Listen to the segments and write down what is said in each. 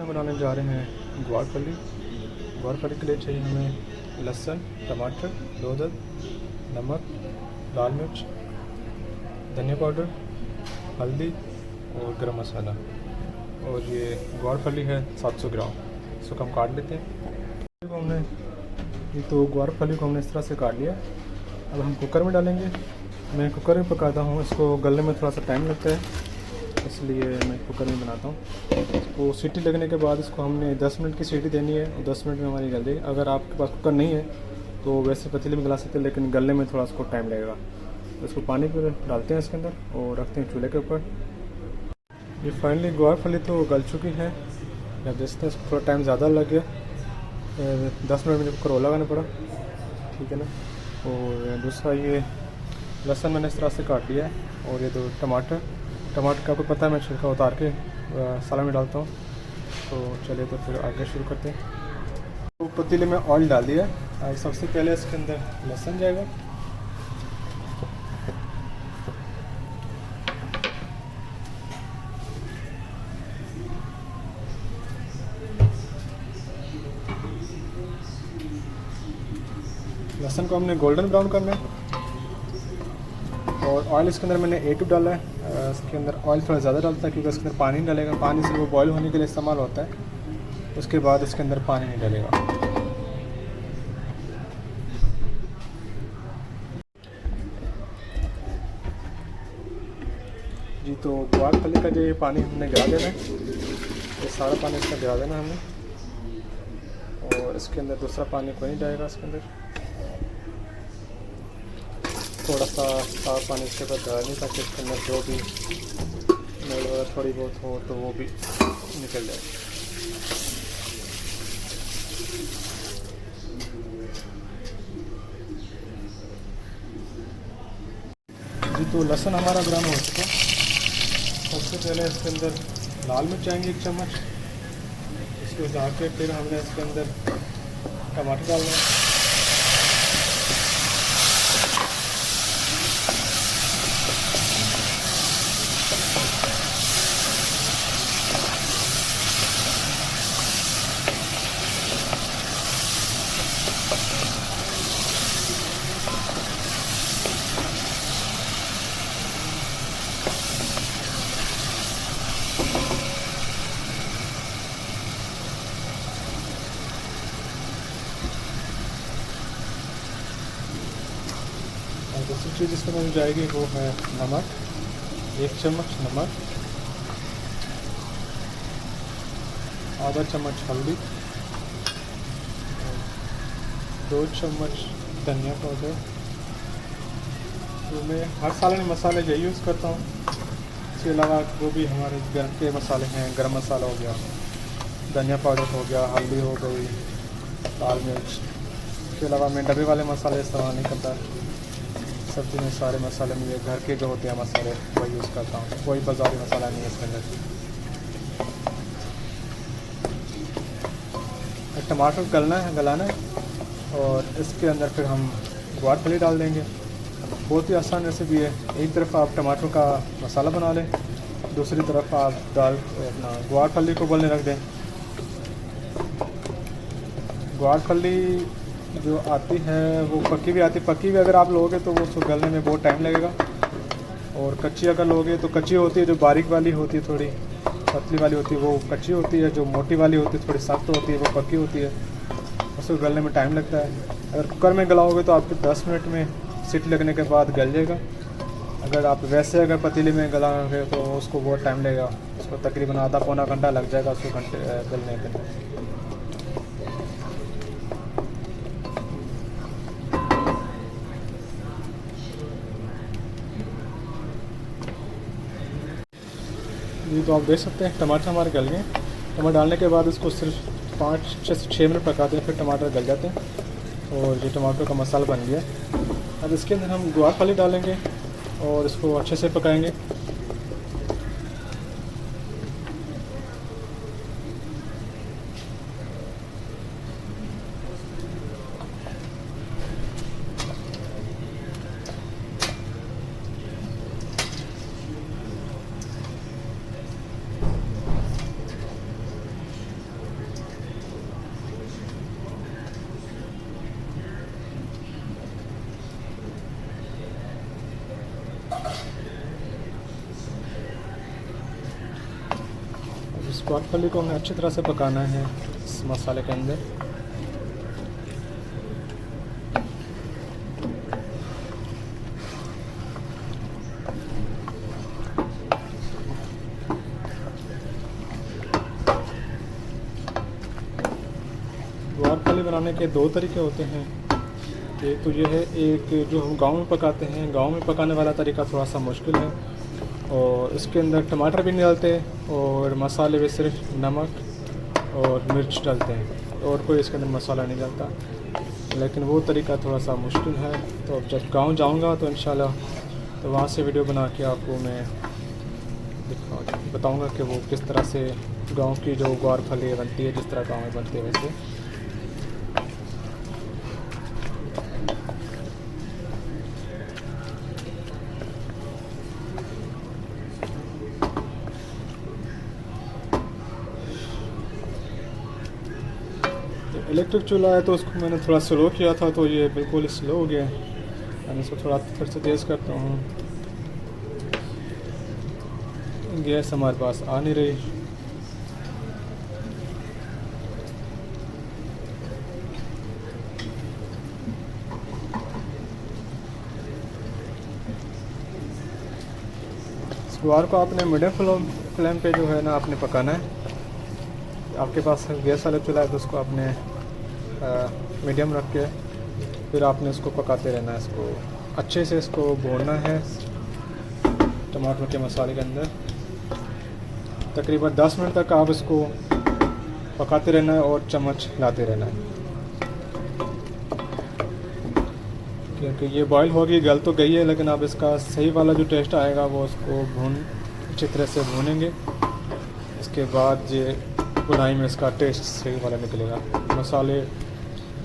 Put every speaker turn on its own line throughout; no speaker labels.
हम बनाने जा रहे हैं ग्वार फली। ग्वार फली के लिए चाहिए हमें लहसुन, टमाटर, 2 अदद, नमक, लाल मिर्च, धनिया पाउडर, हल्दी और गरम मसाला। और ये ग्वार फली है 700 ग्राम। इसको हम काट लेते हैं। ये तो ग्वार फली को हमने इस तरह से काट लिया। अब हम कुकर में डालेंगे। मैं कुकर में पकाता हूँ, इसको गलने में थोड़ा सा टाइम लगता है, इसलिए मैं कुकर में बनाता हूँ। इसको सीटी लगने के बाद इसको हमने 10 मिनट की सीटी देनी है और 10 मिनट में हमारी गल जाएगी। अगर आपके पास कुकर नहीं है तो वैसे पतीले में गला सकते हैं, लेकिन गलने में थोड़ा इसको टाइम लगेगा। तो इसको पानी पर डालते हैं इसके अंदर और रखते हैं चूल्हे के ऊपर। ये फाइनली ग्वार फली तो गल चुकी है। जब देखते हैं इसको थोड़ा टाइम ज़्यादा लग गया, 10 मिनट में कुकर लगाना पड़ा, ठीक है ना। और दूसरा ये लहसुन मैंने इस तरह से काट लिया है। और ये 2 टमाटर का आपको पता है, मैं छिलका उतार के सालन में डालता हूँ। तो चलिए तो फिर आगे शुरू करते हैं। तो पतीले में ऑयल डाल दिया। सबसे पहले इसके अंदर लहसुन जाएगा, लहसुन को हमने गोल्डन ब्राउन करना है। और ऑयल इसके अंदर मैंने A2 डाला है। इसके अंदर ऑयल थोड़ा ज़्यादा डालता है क्योंकि इसके अंदर पानी नहीं डालेगा। पानी से वो बॉयल होने के लिए इस्तेमाल होता है, उसके बाद इसके अंदर पानी नहीं डालेगा। जी तो ग्वार फली का जो ये पानी हमने गिरा देना है, ये सारा पानी इसका गिरा देना है हमने। और इसके अंदर दूसरा पानी कोई नहीं जाएगा। इसके अंदर थोड़ा सा साफ पानी इसके ऊपर डालनी, ताकि इसके अंदर जो भी मैल वगैरह थोड़ी बहुत हो तो वो भी निकल जाए। जी तो लहसुन हमारा ब्राउन हो चुका। सबसे पहले इसके अंदर लाल मिर्च आएंगे 1 चम्मच। इसको डाल के फिर हमने इसके अंदर टमाटर डालना है। और दूसरी चीज़ इसमें मिल जाएगी वो है नमक, 1 चम्मच नमक, आधा चम्मच हल्दी, 2 चम्मच धनिया पाउडर। तो मैं हर सालन में मसाले यही यूज़ करता हूँ। इसके अलावा जो भी हमारे घर के मसाले हैं, गरम मसाला हो गया, धनिया पाउडर हो गया, हल्दी हो गई, लाल मिर्च। इसके अलावा मैं डब्बे वाले मसाले इस्तेमाल नहीं करता। सब्ज़ी में सारे मसाले में ये घर के जो होते हैं मसाले वही यूज़ करता हूँ, कोई बाज़ारी मसाला नहीं है इसके अंदर। टमाटर गलाना है और इसके अंदर फिर हम ग्वार फली डाल देंगे। बहुत ही आसान रेसिपी है। एक तरफ आप टमाटर का मसाला बना लें, दूसरी तरफ आप अपना ग्वार फली को उबलने रख दें। ग्वार फली जो आती है वो पक्की भी आती है। पक्की भी अगर आप लोगे तो वो उसको गलने में बहुत टाइम लगेगा। और कच्ची अगर लोगे तो कच्ची होती है, जो बारीक वाली होती है, थोड़ी पतली वाली होती है वो कच्ची होती है, जो मोटी वाली होती है थोड़ी सख्त होती है वो पक्की होती है। उसको गलने में टाइम लगता है। अगर कुकर में गलाओगे तो आपके 10 मिनट में सीटी लगने के बाद गल जाएगा। अगर आप वैसे अगर पतीले में गलाओगे तो उसको बहुत टाइम लगेगा। उसको तकरीबन आधा पौना घंटा लग जाएगा उसको गलने के। ये तो आप देख सकते हैं टमाटर हमारे गल गए। टमाटर डालने के बाद इसको सिर्फ 5 से 6 मिनट पकाते हैं, फिर टमाटर गल जाते हैं और ये टमाटर का मसाला बन गया। अब इसके अंदर हम ग्वार फली डालेंगे और इसको अच्छे से पकाएंगे। ग्वारफली को हमें अच्छी तरह से पकाना है इस मसाले के अंदर। ग्वारफली बनाने के दो तरीके होते हैं। एक तो ये है, एक जो हम गांव में पकाते हैं, गांव में पकाने वाला तरीका थोड़ा सा मुश्किल है और इसके अंदर टमाटर भी नहीं डालते और मसाले भी सिर्फ नमक और मिर्च डालते हैं और कोई इसके अंदर मसाला नहीं डालता। लेकिन वो तरीका थोड़ा सा मुश्किल है। तो अब जब गांव जाऊंगा तो इंशाल्लाह तो वहाँ से वीडियो बना के आपको मैं बताऊंगा कि वो किस तरह से गांव की जो ग्वारफली बनती है, जिस तरह गाँव में बनती है वैसे। इलेक्ट्रिक चूल्हा है तो उसको मैंने थोड़ा स्लो किया था तो ये बिल्कुल स्लो हो गया है। मैं इसको थोड़ा फिर से तेज़ करता हूँ। गैस हमारे पास आ नहीं रही। इस गुआर को आपने मीडियम फ्लेम पे जो है ना आपने पकाना है। आपके पास गैस वाला चूल्हा है तो उसको आपने मीडियम रख के फिर आपने इसको पकाते रहना है। इसको अच्छे से इसको भूनना है टमाटर के मसाले के अंदर। तकरीबन 10 मिनट तक आप इसको पकाते रहना है और चम्मच हिलाते रहना है, क्योंकि ये बॉईल होगी, गल तो गई है लेकिन अब इसका सही वाला जो टेस्ट आएगा वो उसको अच्छी तरह से भूनेंगे। इसके बाद ये बुनाई में इसका टेस्ट सही वाला निकलेगा, मसाले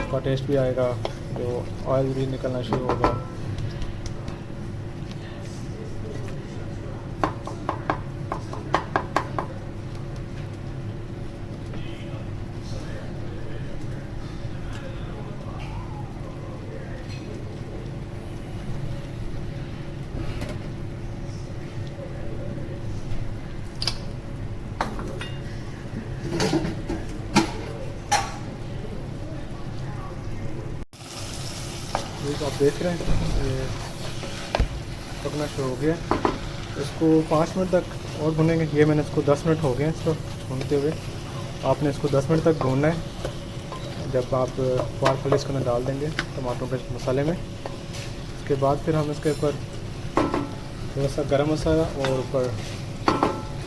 का टेस्ट भी आएगा, जो ऑयल भी निकलना शुरू होगा। आप देख रहे हैं ये पकना शुरू हो गया। इसको 5 मिनट तक और भूनेंगे। ये मैंने इसको 10 मिनट हो गए इसको भूनते हुए। आपने इसको 10 मिनट तक भूनना है। जब आप ग्वारफली इसके अंदर डाल देंगे टमाटरों के मसाले में, उसके बाद फिर हम इसके ऊपर थोड़ा सा गरम मसाला और ऊपर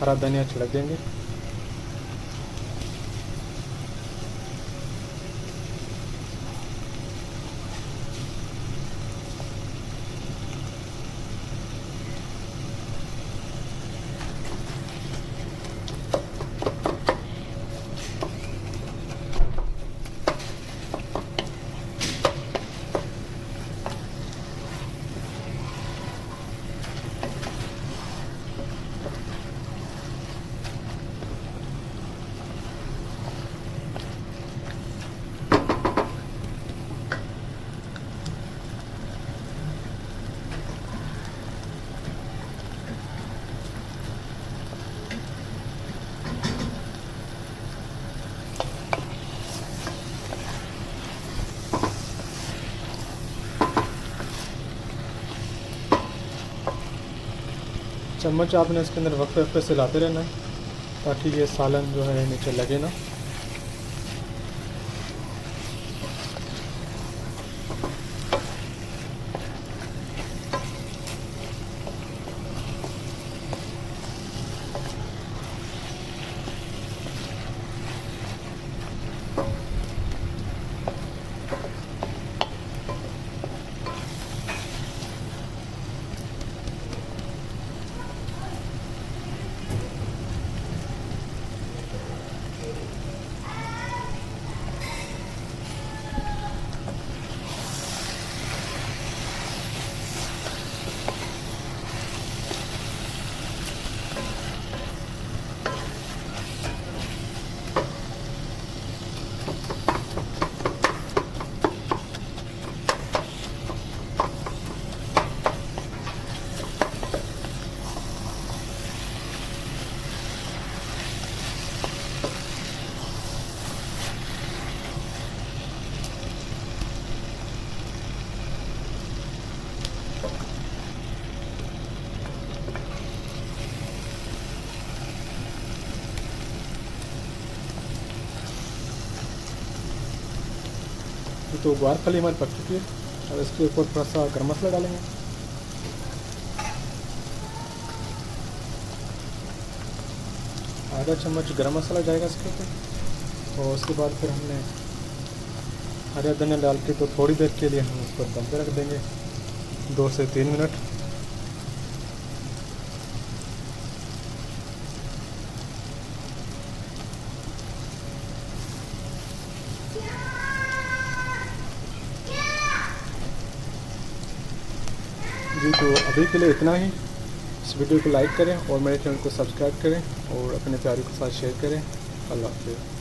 हरा धनिया छिड़क देंगे। चम्मच आपने इसके अंदर वक्फे वक्फे से लाते रहना है ताकि ये सालन जो है नीचे लगे ना। तो ग्वार फली हमारी पक चुकी है। अब इसके ऊपर थोड़ा सा गरम मसाला डालेंगे। आधा चम्मच गरम मसाला जाएगा इसके ऊपर। और उसके बाद फिर हमने हरा धनिया डाल के तो थोड़ी देर के लिए हम उस पर दम पे रख देंगे, 2 से 3 मिनट। जी तो अभी के लिए इतना ही। इस वीडियो को लाइक करें और मेरे चैनल को सब्सक्राइब करें और अपने प्यारों के साथ शेयर करें। अल्लाह हाफ़िज़।